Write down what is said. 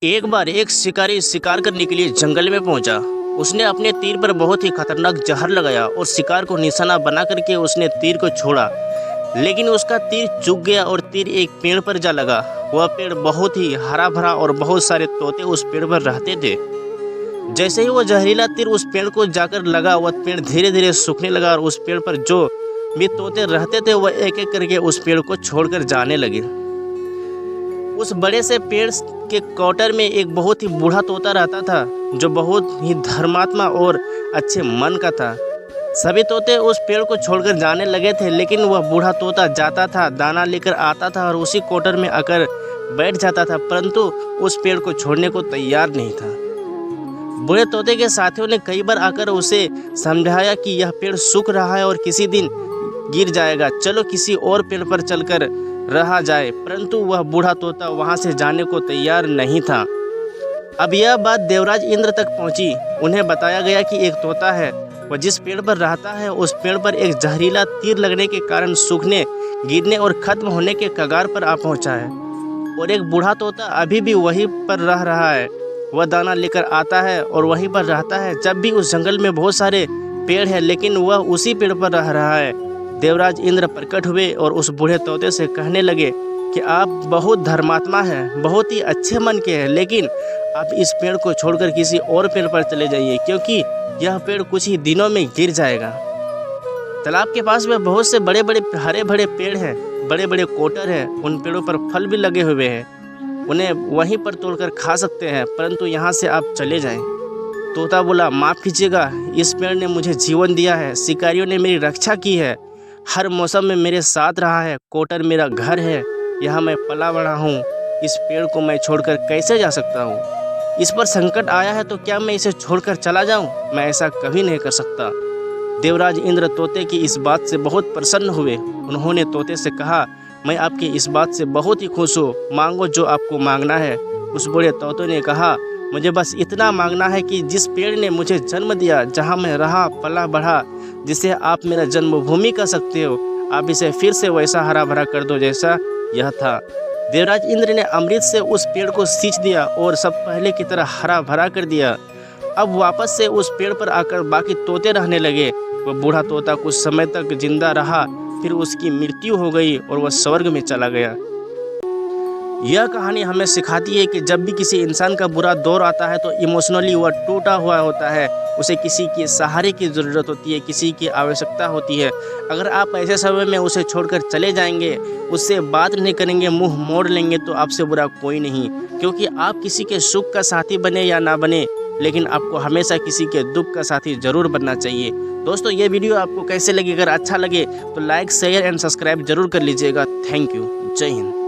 एक बार एक शिकारी शिकार करने के लिए जंगल में पहुंचा। उसने अपने तीर पर बहुत ही खतरनाक जहर लगाया और शिकार को निशाना बना करके उसने तीर को छोड़ा। लेकिन उसका तीर चूक गया और तीर एक पेड़ पर जा लगा। वह पेड़ बहुत ही हरा भरा और बहुत सारे तोते उस पेड़ पर रहते थे। जैसे ही वह जहरीला तीर उस पेड़ को जाकर लगा, वह पेड़ धीरे धीरे सूखने लगा और उस पेड़ पर जो भी तोते रहते थे वह एक एक करके उस पेड़ को छोड़कर जाने लगे। उस बड़े से पेड़ के क्वार्टर में एक बहुत ही बूढ़ा तोता रहता था, जो बहुत ही धर्मात्मा और अच्छे मन का था। सभी तोते उस पेड़ को छोड़कर जाने लगे थे, लेकिन वह बूढ़ा तोता जाता था, दाना लेकर आता था और उसी क्वार्टर में आकर बैठ जाता था, परंतु उस पेड़ को छोड़ने को तैयार नहीं था। बूढ़े तोते के साथियों ने कई बार आकर उसे समझाया कि यह पेड़ सूख रहा है और किसी दिन गिर जाएगा, चलो किसी और पेड़ पर चलकर रहा जाए, परंतु वह बूढ़ा तोता वहां से जाने को तैयार नहीं था। अब यह बात देवराज इंद्र तक पहुंची। उन्हें बताया गया कि एक तोता है, वह जिस पेड़ पर रहता है उस पेड़ पर एक जहरीला तीर लगने के कारण सूखने, गिरने और खत्म होने के कगार पर आ पहुंचा है, और एक बूढ़ा तोता अभी भी वहीं पर रह रहा है। वह दाना लेकर आता है और वहीं पर रहता है। जब भी उस जंगल में बहुत सारे पेड़ हैं, लेकिन वह उसी पेड़ पर रह रहा है। देवराज इंद्र प्रकट हुए और उस बूढ़े तोते से कहने लगे कि आप बहुत धर्मात्मा हैं, बहुत ही अच्छे मन के हैं, लेकिन आप इस पेड़ को छोड़कर किसी और पेड़ पर चले जाइए, क्योंकि यह पेड़ कुछ ही दिनों में गिर जाएगा। तालाब के पास में बहुत से बड़े बड़े हरे भरे पेड़ हैं, बड़े बड़े कोटर हैं, उन पेड़ों पर फल भी लगे हुए हैं, उन्हें वहीं पर तोड़कर खा सकते हैं, परंतु यहाँ से आप चले जाएं। तोता बोला, माफ़ कीजिएगा, इस पेड़ ने मुझे जीवन दिया है, शिकारियों ने मेरी रक्षा की है, हर मौसम में मेरे साथ रहा है, कोटर मेरा घर है, यहाँ मैं पला बड़ा हूँ, इस पेड़ को मैं छोड़कर कैसे जा सकता हूँ? इस पर संकट आया है तो क्या मैं इसे छोड़कर चला जाऊँ? मैं ऐसा कभी नहीं कर सकता। देवराज इंद्र तोते की इस बात से बहुत प्रसन्न हुए। उन्होंने तोते से कहा, मैं आपकी इस बात से बहुत ही खुश हूँ, मांगो जो आपको मांगना है। उस बूढ़े तोते ने कहा, मुझे बस इतना मांगना है कि जिस पेड़ ने मुझे जन्म दिया, जहाँ मैं रहा पला बढ़ा, जिसे आप मेरा जन्मभूमि कह सकते हो, आप इसे फिर से वैसा हरा भरा कर दो जैसा यह था। देवराज इंद्र ने अमृत से उस पेड़ को सींच दिया और सब पहले की तरह हरा भरा कर दिया। अब वापस से उस पेड़ पर आकर बाकी तोते रहने लगे। वह बूढ़ा तोता कुछ समय तक जिंदा रहा, फिर उसकी मृत्यु हो गई और वह स्वर्ग में चला गया। यह कहानी हमें सिखाती है कि जब भी किसी इंसान का बुरा दौर आता है तो इमोशनली वह टूटा हुआ होता है, उसे किसी के सहारे की ज़रूरत होती है, किसी की आवश्यकता होती है। अगर आप ऐसे समय में उसे छोड़कर चले जाएंगे, उससे बात नहीं करेंगे, मुंह मोड़ लेंगे, तो आपसे बुरा कोई नहीं, क्योंकि आप किसी के सुख का साथी बने या ना बने, लेकिन आपको हमेशा किसी के दुख का साथी ज़रूर बनना चाहिए। दोस्तों, ये वीडियो आपको कैसे लगे? अगर अच्छा लगे तो लाइक, शेयर एंड सब्सक्राइब जरूर कर लीजिएगा। Thank you. जय हिंद।